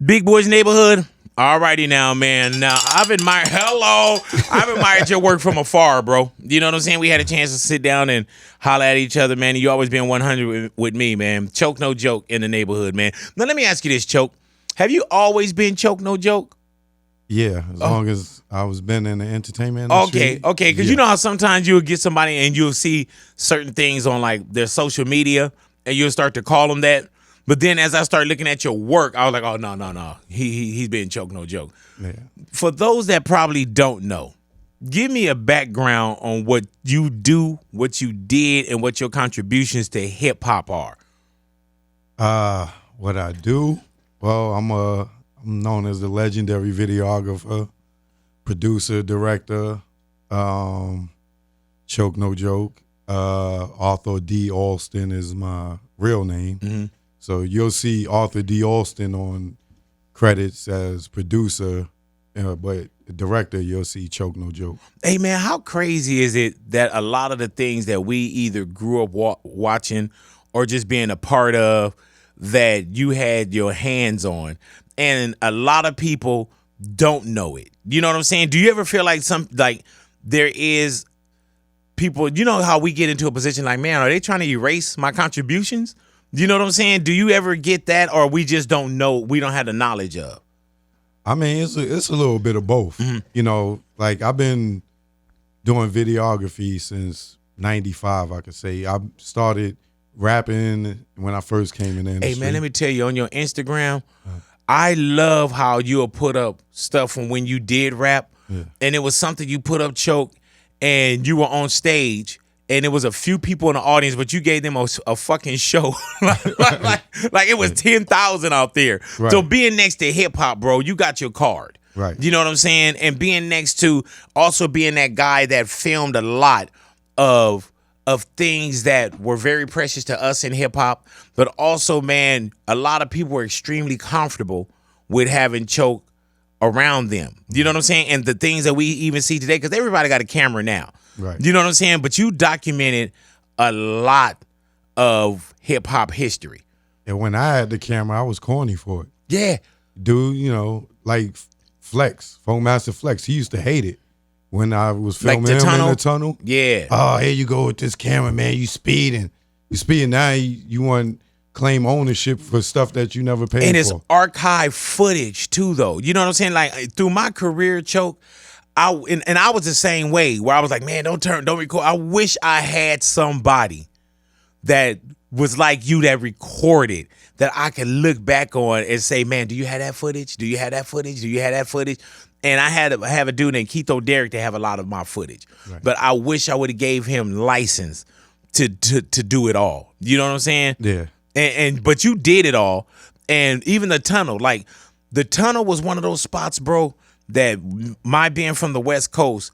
Big Boy's Neighborhood. Alrighty now, man. Now, I've admired your work from afar, bro. You know what I'm saying? We had a chance to sit down and holler at each other, man. You always been 100 with me, man. Choke no joke in the neighborhood, man. Now, let me ask you this, Choke. Have you always been choke no joke? Yeah, as long as I was been in the entertainment industry. Okay, because you know how sometimes you'll get somebody and you'll see certain things on like their social media and you'll start to call them that. But then as I started looking at your work, I was like, oh, no. He's been choke no joke. Yeah. For those that probably don't know, give me a background on what you do, what you did, and what your contributions to hip hop are. What I do? Well, I'm known as the legendary videographer, producer, director, choke no joke. Arthur D. Alston is my real name. Mm-hmm. So you'll see Arthur D. Alston on credits as producer, but the director, you'll see Choke No Joke. Hey, man, how crazy is it that a lot of the things that we either grew up watching or just being a part of that you had your hands on, and a lot of people don't know it? You know what I'm saying? Do you ever feel like there is people, you know how we get into a position like, man, are they trying to erase my contributions? You know what I'm saying? Do you ever get that, or we just don't know, we don't have the knowledge of? I mean, it's a little bit of both. Mm-hmm. You know, like I've been doing videography since '95, I could say. I started rapping when I first came in the industry. Hey, man, let me tell you, on your Instagram, I love how you'll put up stuff from when you did rap, and it was something you put up, Choke, and you were on stage, and it was a few people in the audience, but you gave them a fucking show. like it was 10,000 out there. Right. So being next to hip hop, bro, you got your card. Right. You know what I'm saying? And being next to, also being that guy that filmed a lot of things that were very precious to us in hip hop, but also, man, a lot of people were extremely comfortable with having Choke around them. You know what I'm saying? And the things that we even see today, because everybody got a camera now. Right. You know what I'm saying? But you documented a lot of hip hop history. And when I had the camera, I was corny for it. Yeah. Dude, you know, like Flex, Funk Master Flex, he used to hate it when I was filming Like the him tunnel? in the tunnel. Yeah. Oh, here you go with this camera, man. You speeding. Now you want claim ownership for stuff that you never paid And it's for. archive footage too, though. You know what I'm saying? Like through my career, Choke, I was the same way, where I was like, man, don't record. I wish I had somebody that was like you, that recorded, that I could look back on and say, man, do you have that footage? Do you have that footage? Do you have that footage? And I had to have a dude named Keith O'Derrick to have a lot of my footage. Right. But I wish I would have gave him license to do it all. You know what I'm saying? Yeah. But you did it all. And even the tunnel, like the tunnel was one of those spots, bro, that my being from the West Coast,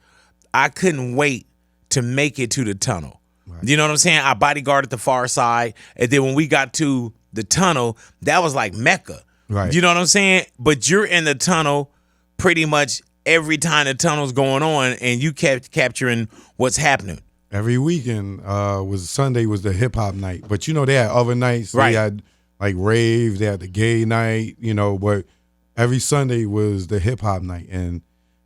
I couldn't wait to make it to the tunnel. Right. You know what I'm saying? I bodyguarded the far side. And then when we got to the tunnel, that was like Mecca. Right. You know what I'm saying? But you're in the tunnel pretty much every time the tunnel's going on, and you kept capturing what's happening. Every weekend Sunday was the hip hop night. But you know, they had other nights. Right. They had like rave, they had the gay night, you know, but every Sunday was the hip hop night, and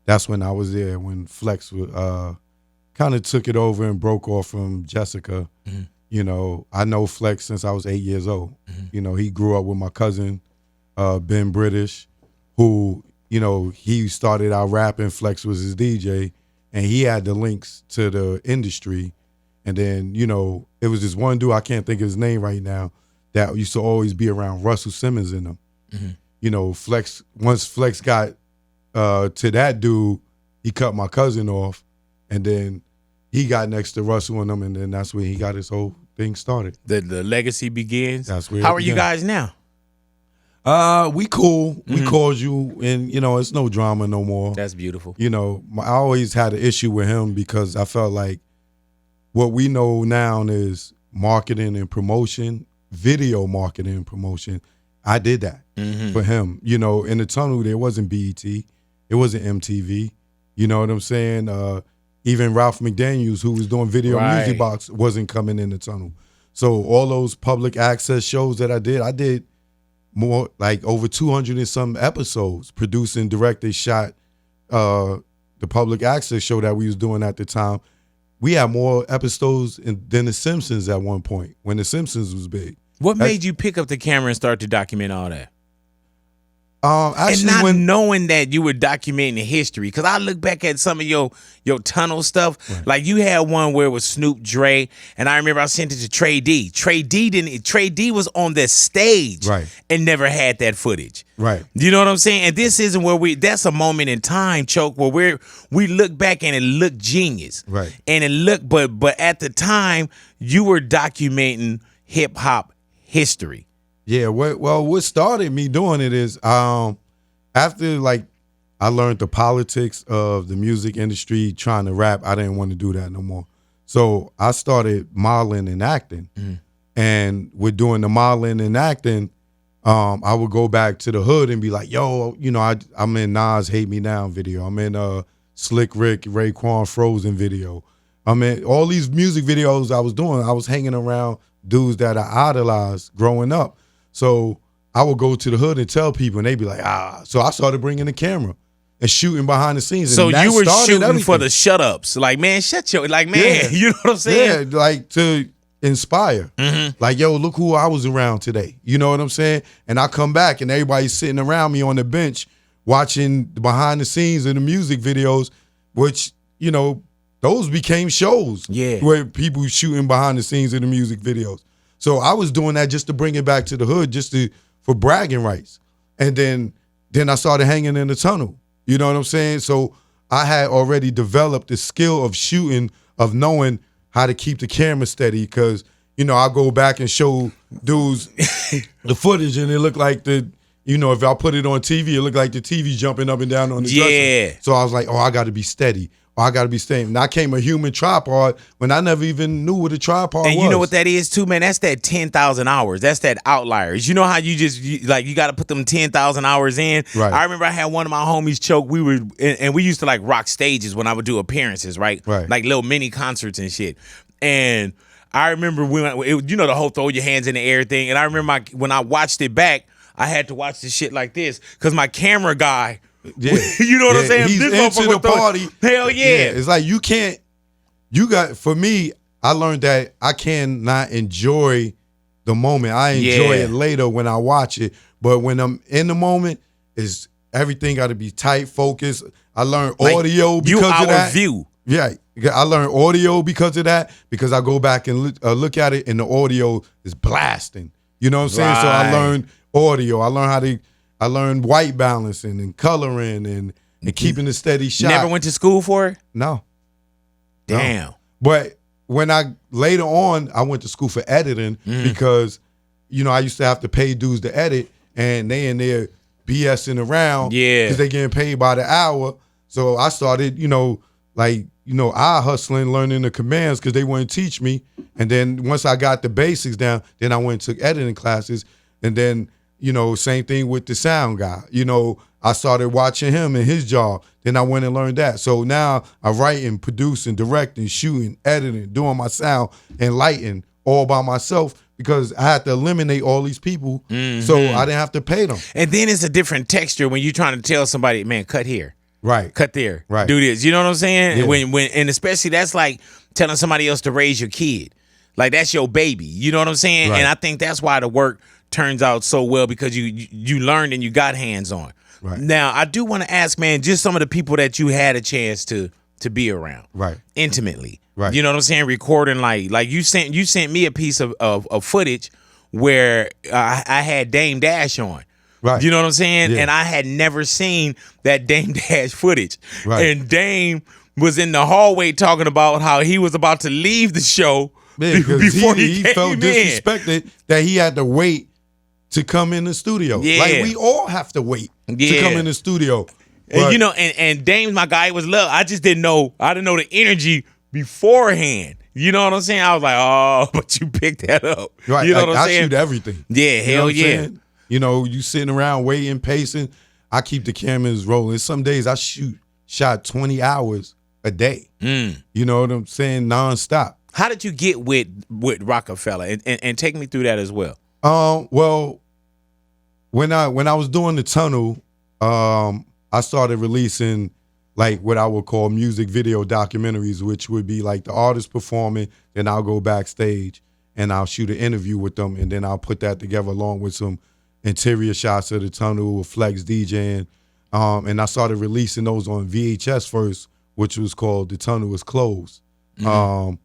that's when I was there, when Flex kind of took it over and broke off from Jessica. Mm-hmm. You know, I know Flex since I was 8 years old. Mm-hmm. You know, he grew up with my cousin, Ben British, who, you know, he started out rapping. Flex was his DJ, and he had the links to the industry. And then, you know, it was this one dude, I can't think of his name right now, that used to always be around Russell Simmons in them. Mm-hmm. You know, once Flex got to that dude, he cut my cousin off, and then he got next to Russell and them, and then that's when he got his whole thing started. The legacy begins. That's where. How are you guys now? We cool. Mm-hmm. We called you, and you know, it's no drama no more. That's beautiful. You know, I always had an issue with him because I felt like what we know now is marketing and promotion, video marketing and promotion. I did that for him. You know, in the tunnel, there wasn't BET. It wasn't MTV. You know what I'm saying? Even Ralph McDaniels, who was doing Video Music Box, wasn't coming in the tunnel. So all those public access shows that I did more like over 200 and some episodes, produced and directed, shot the public access show that we was doing at the time. We had more episodes than The Simpsons at one point when The Simpsons was big. What made you pick up the camera and start to document all that? Actually, and not knowing that you were documenting history, because I look back at some of your tunnel stuff. Right. Like you had one where it was Snoop Dre, and I remember I sent it to Trey D. Trey D was on the stage, right, and never had that footage. Right. You know what I'm saying? And this isn't where that's a moment in time, Choke, where we look back and it looked genius. Right. And it looked, but at the time you were documenting hip hop history. Yeah, what started me doing it is after like I learned the politics of the music industry, trying to rap, I didn't want to do that no more. So I started modeling and acting. And with doing the modeling and acting, I would go back to the hood and be like, yo, you know, I'm in Nas Hate Me Now video. I'm in Slick Rick, Raekwon Frozen video. I'm in all these music videos I was doing. I was hanging around dudes that I idolized growing up. So I would go to the hood and tell people, and they'd be like, So I started bringing the camera and shooting behind the scenes. So and you were shooting everything. For the shut-ups. Like, man, shut your, like, man, yeah. You know what I'm saying? Yeah, like to inspire. Like, yo, look who I was around today. You know what I'm saying? And I come back, and everybody's sitting around me on the bench watching behind the scenes of the music videos, which, you know, those became shows. Yeah. Where people shooting behind the scenes of the music videos. So I was doing that just to bring it back to the hood, for bragging rights. And then I started hanging in the tunnel. You know what I'm saying? So I had already developed the skill of shooting, of knowing how to keep the camera steady, because, you know, I go back and show dudes the footage and it looked like if I put it on TV, it looked like the TV jumping up and down on the dresser. So I was like, I got to be steady. I got to be steady. And I came a human tripod when I never even knew what a tripod was. And you know what that is too, man? That's that 10,000 hours. That's that outliers. You know how you got to put them 10,000 hours in? Right. I remember I had one of my homies, Choke. We used to like rock stages when I would do appearances, right? Right. Like little mini concerts and shit. And I remember the whole throw your hands in the air thing. And I remember when I watched it back, I had to watch this shit like this because my camera guy, yeah. You know what I'm saying? He's this into the party. Hell yeah. It's like for me, I learned that I cannot enjoy the moment. I enjoy it later when I watch it. But when I'm in the moment, everything got to be tight, focused. I learned audio because of that. View. Yeah. I learned audio because of that, because I go back and look at it and the audio is blasting. You know what I'm saying? Right. So I learned audio. I learned white balancing and coloring and keeping a steady shot. Never went to school for it? No. Damn. No. But when later on, I went to school for editing because, you know, I used to have to pay dudes to edit, and they in there BSing around because they getting paid by the hour. So I started, eye hustling, learning the commands because they wouldn't teach me. And then once I got the basics down, then I went and took editing classes, and then, same thing with the sound guy. I started watching him and his job. Then I went and learned that. So now I write and produce and direct and shooting, editing, doing my sound and lighting all by myself because I had to eliminate all these people so I didn't have to pay them. And then it's a different texture when you're trying to tell somebody, man, cut here. Right. Cut there. Right. Do this. You know what I'm saying? Yeah. And especially that's like telling somebody else to raise your kid. Like that's your baby. You know what I'm saying? Right. And I think that's why the work turns out so well because you learned and you got hands on. Right. Now, I do want to ask, man, just some of the people that you had a chance to be around. Right. Intimately. Right. You know what I'm saying? Recording like you sent me a piece of footage where I had Dame Dash on. Right. You know what I'm saying? Yeah. And I had never seen that Dame Dash footage. Right. And Dame was in the hallway talking about how he was about to leave the show before he felt came disrespected that he had to wait to come in the studio. Yeah. Like we all have to wait to come in the studio. And and Dame's my guy was love. I just didn't know. I didn't know the energy beforehand. You know what I'm saying? I was like, oh, but you picked that up. Right. You know what I'm I saying? shoot everything. Yeah, hell yeah. Saying? You sitting around waiting, pacing. I keep the cameras rolling. Some days I shot 20 hours a day. You know what I'm saying? Nonstop. How did you get with Rockefeller? And take me through that as well. Well, when I was doing the tunnel, I started releasing like what I would call music video documentaries, which would be like the artist performing, then I'll go backstage and I'll shoot an interview with them, and then I'll put that together along with some interior shots of the tunnel with Flex DJing. And I started releasing those on VHS first, which was called The Tunnel Is Closed. At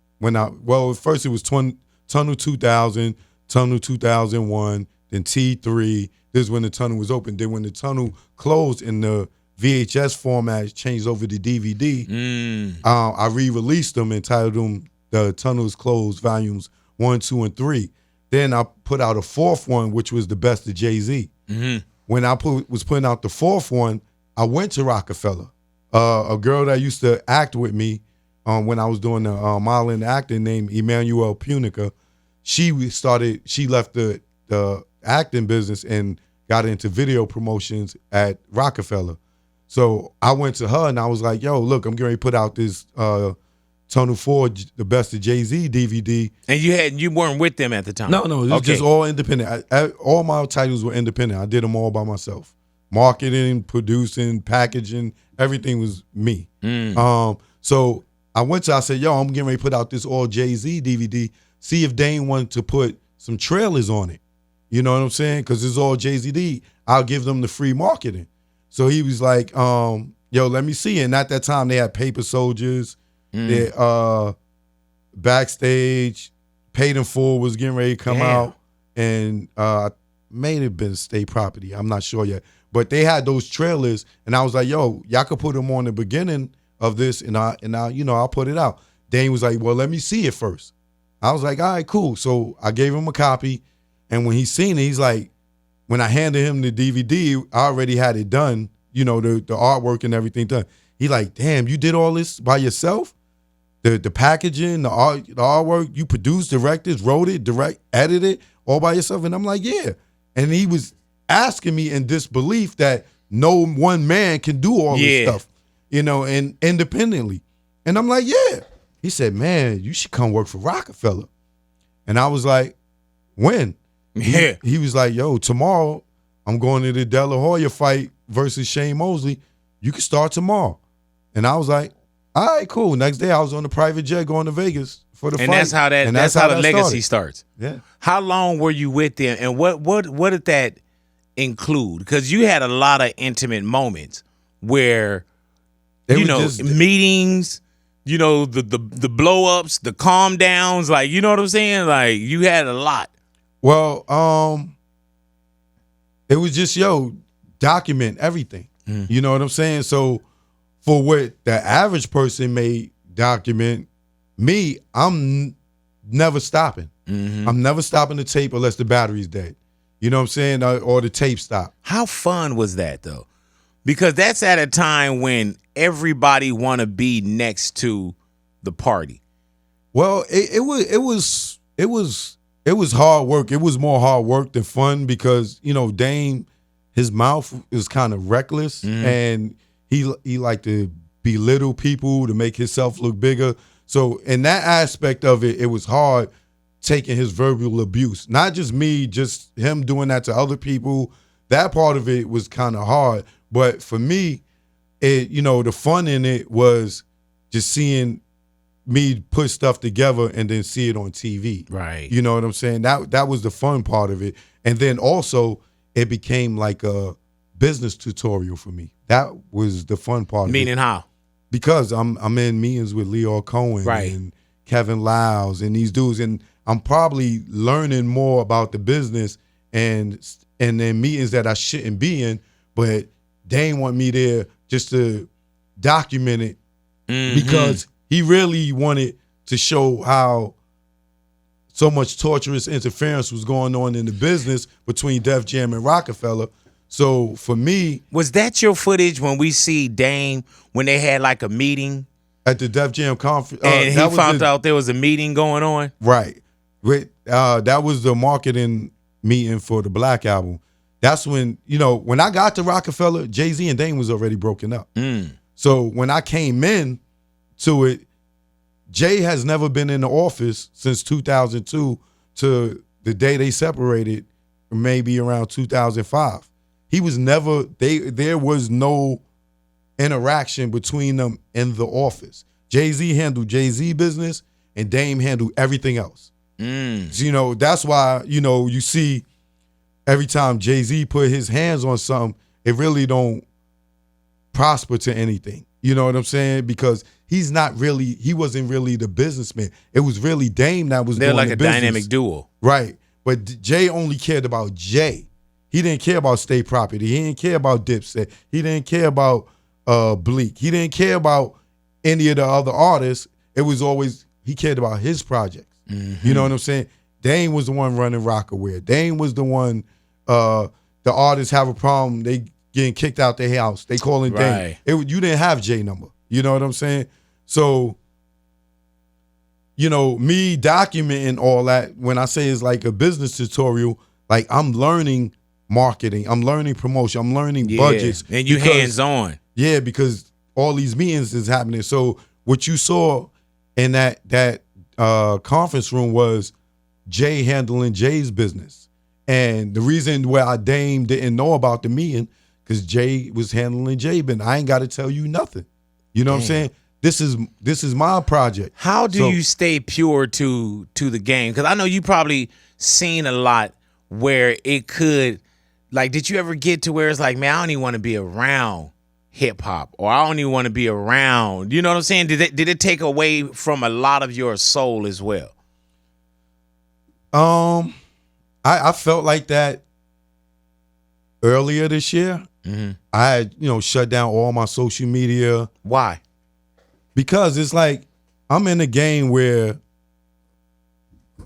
first it was Tunnel 2000, Tunnel 2001, then T3. This is when the tunnel was open. Then when the tunnel closed and the VHS format changed over to DVD, I re-released them and titled them The Tunnel Is Closed Volumes 1, 2, and 3. Then I put out a fourth one, which was the best of Jay-Z. When I was putting out the fourth one, I went to Rockefeller. A girl that used to act with me when I was doing the modeling and acting named Emmanuel Punica, she left the acting business and got into video promotions at Rockefeller. So I went to her and I was like, yo, look, I'm getting ready to put out this Tunnel 4, the best of Jay-Z DVD. And you weren't with them at the time? No, it was just all independent. All my titles were independent. I did them all by myself. Marketing, producing, packaging, everything was me. So I said, yo, I'm getting ready to put out this all Jay-Z DVD. See if Dane wanted to put some trailers on it. You know what I'm saying? Because it's all Jay-Z. I'll give them the free marketing. So he was like, yo, let me see. And at that time, they had Paper Soldiers. They, Backstage, Paid in Full was getting ready to come out. And may have been state property. I'm not sure yet. But they had those trailers. And I was like, yo, y'all could put them on the beginning of this. And I'll put it out. Dane was like, well, let me see it first. I was like, all right, cool. So I gave him a copy. And when he seen it, he's like, when I handed him the DVD, I already had it done, the artwork and everything done. He like, damn, you did all this by yourself? The packaging, the artwork, you produced, directed, wrote it, edited, all by yourself? And I'm like, yeah. And he was asking me in disbelief that no one man can do all this stuff, and independently. And I'm like, yeah. He said, man, you should come work for Rockefeller. And I was like, when? He was like, yo, tomorrow I'm going to the De La Hoya fight versus Shane Mosley. You can start tomorrow. And I was like, all right, cool. Next day I was on the private jet going to Vegas for the fight. And that's how the legacy starts. Yeah. How long were you with them, and what did that include? Because you had a lot of intimate moments where meetings, the blow ups, the calm downs, like, you know what I'm saying? Like, you had a lot. Well, it was just, document everything. You know what I'm saying? So for what the average person may document, me, I'm never stopping. I'm never stopping the tape unless the battery's dead. You know what I'm saying? Or the tape stopped. How fun was that, though? Because that's at a time when everybody want to be next to the party. Well, it was hard work. It was more hard work than fun because, Dame, his mouth is kind of reckless, and he liked to belittle people to make himself look bigger. So in that aspect of it, it was hard taking his verbal abuse. Not just me, just him doing that to other people. That part of it was kind of hard. But for me, the fun in it was just seeing me put stuff together and then see it on TV. Right. You know what I'm saying? That was the fun part of it. And then also it became like a business tutorial for me. That was the fun part of it. Meaning how? Because I'm in meetings with Leo Cohen and Kevin Lyles and these dudes, and I'm probably learning more about the business and in meetings that I shouldn't be in, but they ain't want me there just to document it because he really wanted to show how so much torturous interference was going on in the business between Def Jam and Rockefeller. So for me, was that your footage when we see Dame when they had like a meeting at the Def Jam conference? And he found out there was a meeting going on? Right. That was the marketing meeting for the Black album. That's when, when I got to Rockefeller, Jay-Z and Dame was already broken up. So when I came in to it, Jay has never been in the office since 2002 to the day they separated maybe around 2005. He was never there was no interaction between them in the office. Jay-Z handled Jay-Z business and Dame handled everything else. So, that's why, you see every time Jay-Z put his hands on something, it really don't prosper to anything. You know what I'm saying? Because he wasn't really the businessman. It was really Dame that was doing the business. They're like a dynamic duo. Right. But Jay only cared about Jay. He didn't care about State Property. He didn't care about Dipset. He didn't care about Bleak. He didn't care about any of the other artists. It was always, he cared about his projects. You know what I'm saying? Dame was the one running Rockaware. Dame was the one, the artists have a problem, they getting kicked out their house. They calling Dame. You didn't have Jay number. You know what I'm saying? So, me documenting all that, when I say it's like a business tutorial, like I'm learning marketing, I'm learning promotion, I'm learning budgets. And you hands-on. Yeah, because all these meetings is happening. So what you saw in that conference room was Jay handling Jay's business. And the reason why Dame didn't know about the meeting, because Jay was handling Jay, but I ain't got to tell you nothing. You know what I'm saying? This is my project. How do you stay pure to the game? Because I know you probably seen a lot where it could, like, did you ever get to where it's like, man, I don't even want to be around hip hop, or I don't even want to be around, you know what I'm saying? Did it take away from a lot of your soul as well? I felt like that earlier this year. I had, shut down all my social media. Why? Because it's like I'm in a game where,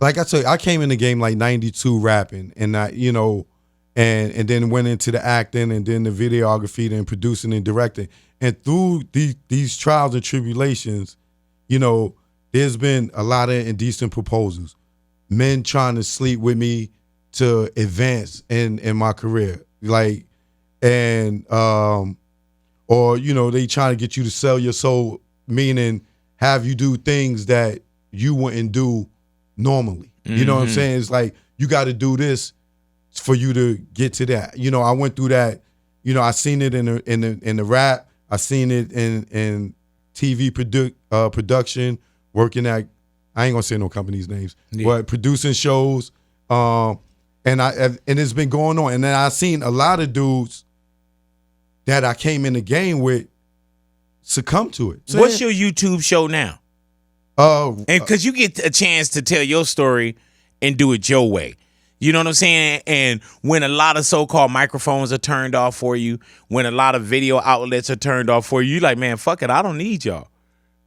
like I tell you, I came in the game like 92 rapping, and and then went into the acting, and then the videography, then producing and directing. And through these trials and tribulations, there's been a lot of indecent proposals, men trying to sleep with me to advance in my career, like, and or they trying to get you to sell your soul, meaning have you do things that you wouldn't do normally. You know what I'm saying? It's like, you got to do this for you to get to that. I went through that. I seen it in the rap. I seen it in TV production, working at, I ain't gonna say no companies' names, but producing shows. And it's been going on. And then I seen a lot of dudes that I came in the game with succumb to it. So what's your YouTube show now? And because you get a chance to tell your story and do it your way. You know what I'm saying? And when a lot of so-called microphones are turned off for you, when a lot of video outlets are turned off for you, you're like, man, fuck it, I don't need y'all.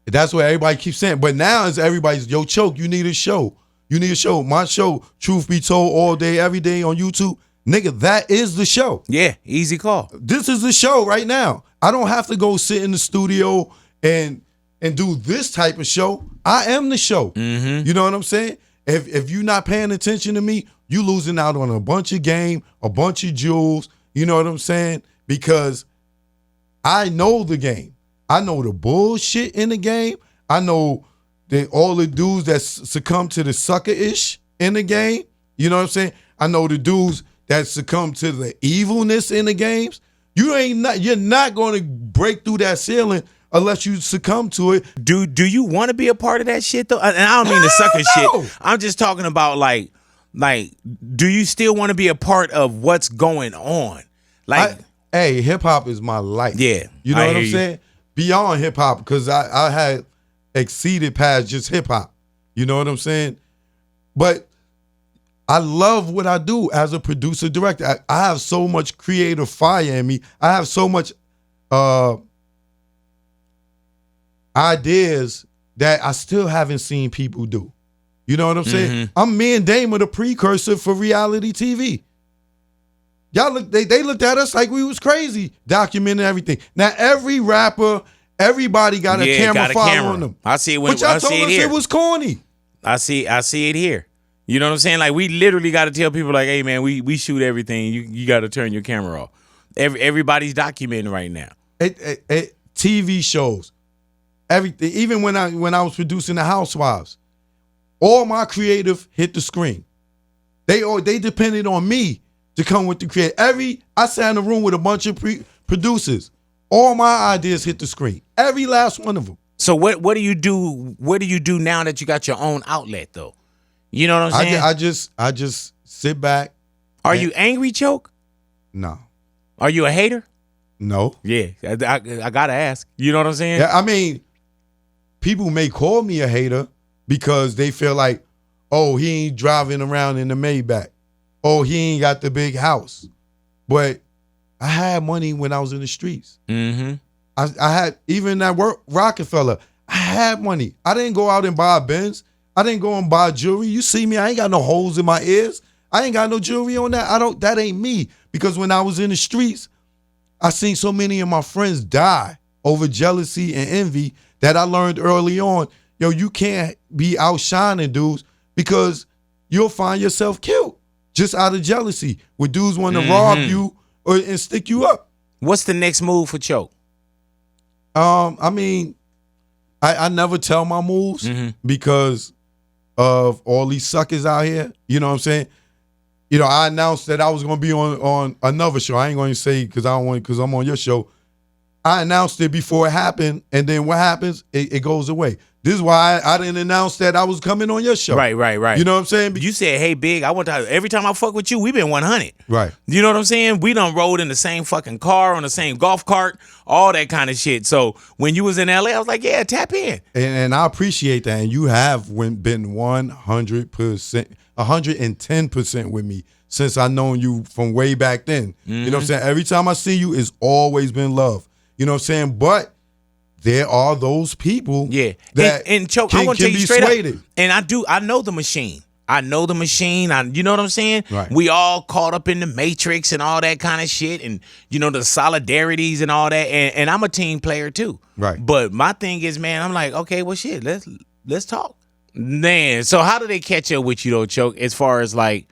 That's what everybody keeps saying. But now it's everybody's, yo, Choke, you need a show. You need a show. My show, Truth Be Told, all day, every day on YouTube. Nigga, that is the show. Yeah, easy call. This is the show right now. I don't have to go sit in the studio and do this type of show. I am the show. You know what I'm saying? If you're not paying attention to me, you losing out on a bunch of game, a bunch of jewels. You know what I'm saying? Because I know the game. I know the bullshit in the game. I know all the dudes that succumb to the sucker-ish in the game. You know what I'm saying? I know the dudes that succumb to the evilness in the games. You're not going to break through that ceiling unless you succumb to it. Do you want to be a part of that shit though? And I don't mean the sucker shit. I'm just talking about like, do you still want to be a part of what's going on? Like, hey, hip hop is my life. Yeah, you know what I'm saying? Beyond hip hop, because I had exceeded past just hip hop. You know what I'm saying? But I love what I do as a producer director. I have so much creative fire in me. I have so much ideas that I still haven't seen people do. You know what I'm saying? Me and Dame are the precursor for reality TV. Y'all they looked at us like we was crazy, documenting everything. Now every rapper, everybody got a camera following them. I see it when but y'all told us it was corny. I see it here. You know what I'm saying? Like, we literally got to tell people like, hey man, we shoot everything. You got to turn your camera off. Everybody's documenting right now. TV shows, everything. Even when I was producing The Housewives, all my creative hit the screen. They depended on me to come with the create. I sat in a room with a bunch of producers. All my ideas hit the screen. Every last one of them. So what do you do? What do you do now that you got your own outlet though? You know what I'm saying? I just sit back. Are you angry, Choke? No. Are you a hater? No. Yeah, I gotta ask. You know what I'm saying? Yeah, I mean, people may call me a hater because they feel like, oh, he ain't driving around in the Maybach. Oh, he ain't got the big house. But I had money when I was in the streets. Mm-hmm. I had, even at work, Rockefeller, I had money. I didn't go out and buy a Benz. I didn't go and buy jewelry. You see me, I ain't got no holes in my ears. I ain't got no jewelry on that. That ain't me. Because when I was in the streets, I seen so many of my friends die over jealousy and envy that I learned early on, yo, you can't be outshining dudes because you'll find yourself killed just out of jealousy when dudes want to rob you and stick you up. What's the next move for Choke? I mean, I never tell my moves because of all these suckers out here. You know what I'm saying? You know, I announced that I was going to be on another show. I ain't going to say because I'm on your show. I announced it before it happened, and then what happens? It goes away. This is why I didn't announce that I was coming on your show. Right. You know what I'm saying? You said, hey, Big, I want to, every time I fuck with you, we been 100. Right. You know what I'm saying? We done rode in the same fucking car, on the same golf cart, all that kind of shit. So when you was in LA, I was like, yeah, tap in. And I appreciate that. And you have been 100%, 110% with me since I known you from way back then. You know what I'm saying? Every time I see you, it's always been love. You know what I'm saying? But there are those people that and Choke, I want to tell you straight up. And I know the machine. You know what I'm saying? Right. We all caught up in the matrix and all that kind of shit, and you know, the solidarities and all that. And I'm a team player too. Right. But my thing is, man, I'm like, okay, well shit, let's talk. Man, so how do they catch up with you though, Choke, as far as like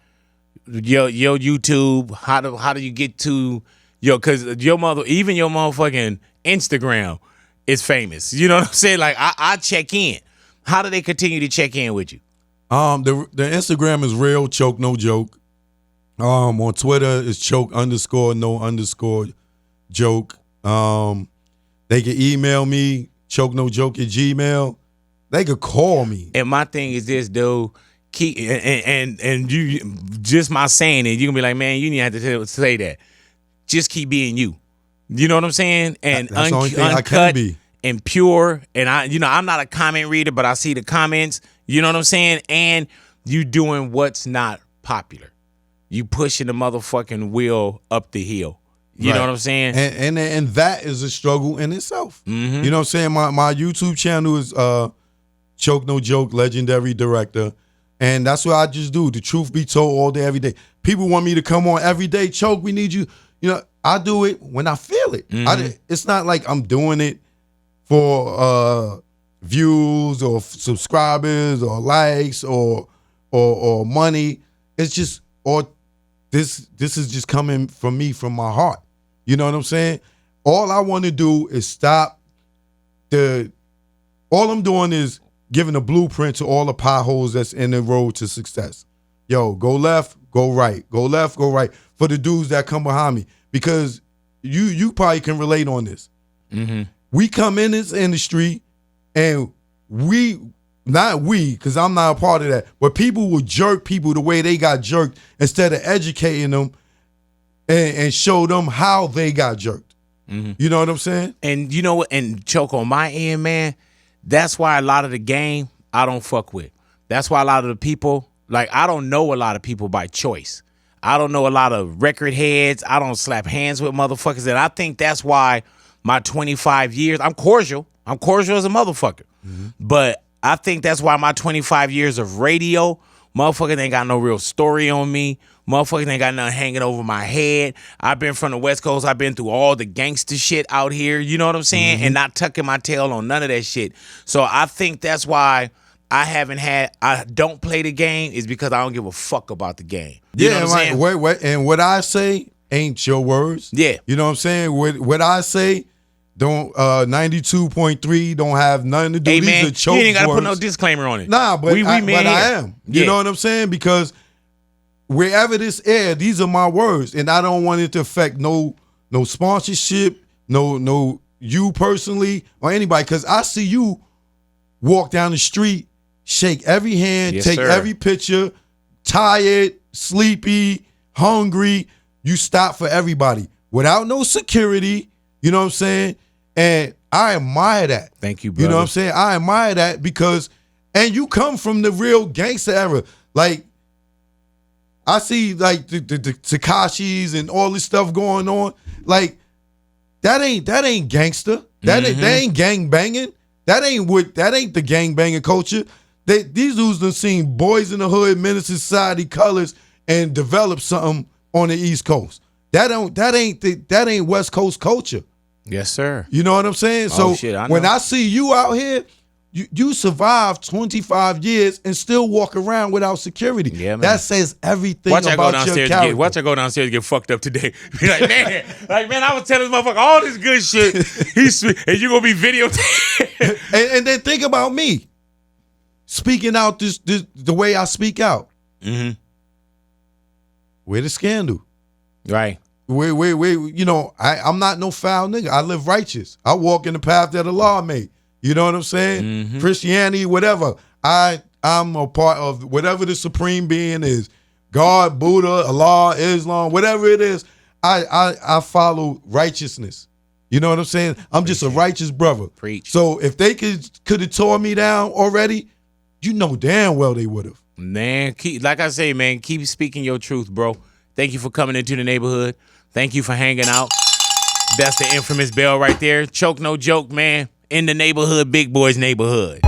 your YouTube? How do you get to cause your motherfucking Instagram is famous. You know what I'm saying? Like I check in. How do they continue to check in with you? The Instagram is real Choke No Joke. On Twitter it's Choke_No_joke. They can email me ChokeNoJoke@gmail. They could call me. And my thing is this, dude. Keep and you just my saying it, you're gonna be like, man, you didn't have to say that. Just keep being you. You know what I'm saying? And that's the only thing uncut I can be. And pure. And I'm not a comment reader, but I see the comments. You know what I'm saying? And you doing what's not popular. You pushing the motherfucking wheel up the hill. You know what I'm saying? And that is a struggle in itself. Mm-hmm. You know what I'm saying? My YouTube channel is Choke No Joke, Legendary Director. And that's what I just do. The truth be told, all day, every day. People want me to come on every day. Choke, we need you. You know, I do it when I feel it. It's not like I'm doing it for views or subscribers or likes or money. It's just, or this is just coming from me, from my heart. You know what I'm saying? All I want to do is stop all I'm doing is giving a blueprint to all the potholes that's in the road to success. Yo, go left, go right. Go left, go right. For the dudes that come behind me. Because you probably can relate on this. Mm-hmm. We come in this industry and because I'm not a part of that, but people will jerk people the way they got jerked instead of educating them and show them how they got jerked. Mm-hmm. You know what I'm saying? And you know what? And Choke, on my end, man, that's why a lot of the game I don't fuck with. That's why a lot of the people, like, I don't know a lot of people by choice. I don't know a lot of record heads. I don't slap hands with motherfuckers. And I think that's why my 25 years, I'm cordial as a motherfucker. Mm-hmm. But I think that's why my 25 years of radio, motherfuckers ain't got no real story on me. Motherfuckers ain't got nothing hanging over my head. I've been from the West Coast. I've been through all the gangster shit out here. You know what I'm saying? Mm-hmm. And not tucking my tail on none of that shit. So I think that's why I don't play the game, is because I don't give a fuck about the game. You know what I'm saying? Wait, and what I say ain't your words. Yeah. You know what I'm saying? What I say, don't 92.3 don't have nothing to do. Hey, These man, are choke you ain't gotta words. put no disclaimer on it. Nah, but I am. Yeah. You know what I'm saying? Because wherever this air, these are my words, and I don't want it to affect no sponsorship, no you personally or anybody, because I see you walk down the street, shake every hand, Yes, take sir. every picture, tired, sleepy, hungry. You stop for everybody without no security. You know what I'm saying? And I admire that. Thank you, brother. You know what I'm saying? I admire that because, and you come from the real gangster era. Like, I see like the Tekashis and all this stuff going on. Like, that ain't gangster. That ain't gang banging. That ain't the gang banging culture. These dudes done seen Boys in the Hood, Menace to Society, Colors, and develop something on the East Coast. That ain't West Coast culture. Yes, sir. You know what I'm saying? Oh, So shit, I know. when I see you out here, you survived 25 years and still walk around without security. Yeah, man. That says everything Watch I go about your downstairs. character. Watch I go downstairs and get fucked up today. Be like, man, I was telling this motherfucker all this good shit. And you gonna be videotaped. and then think about me speaking out this the way I speak out. Mm-hmm. Where the scandal? Right. Where you know, I'm not no foul nigga. I live righteous. I walk in the path that Allah made. You know what I'm saying? Mm-hmm. Christianity, whatever. I'm a part of whatever the supreme being is. God, Buddha, Allah, Islam, whatever it is. I follow righteousness. You know what I'm saying? I'm just a righteous brother. Preach. So if they could have tore me down already, you know damn well they would have. Man, like I say, man, keep speaking your truth, bro. Thank you for coming into the neighborhood. Thank you for hanging out. That's the infamous bell right there. Choke no joke, man. In the neighborhood, Big Boy's neighborhood.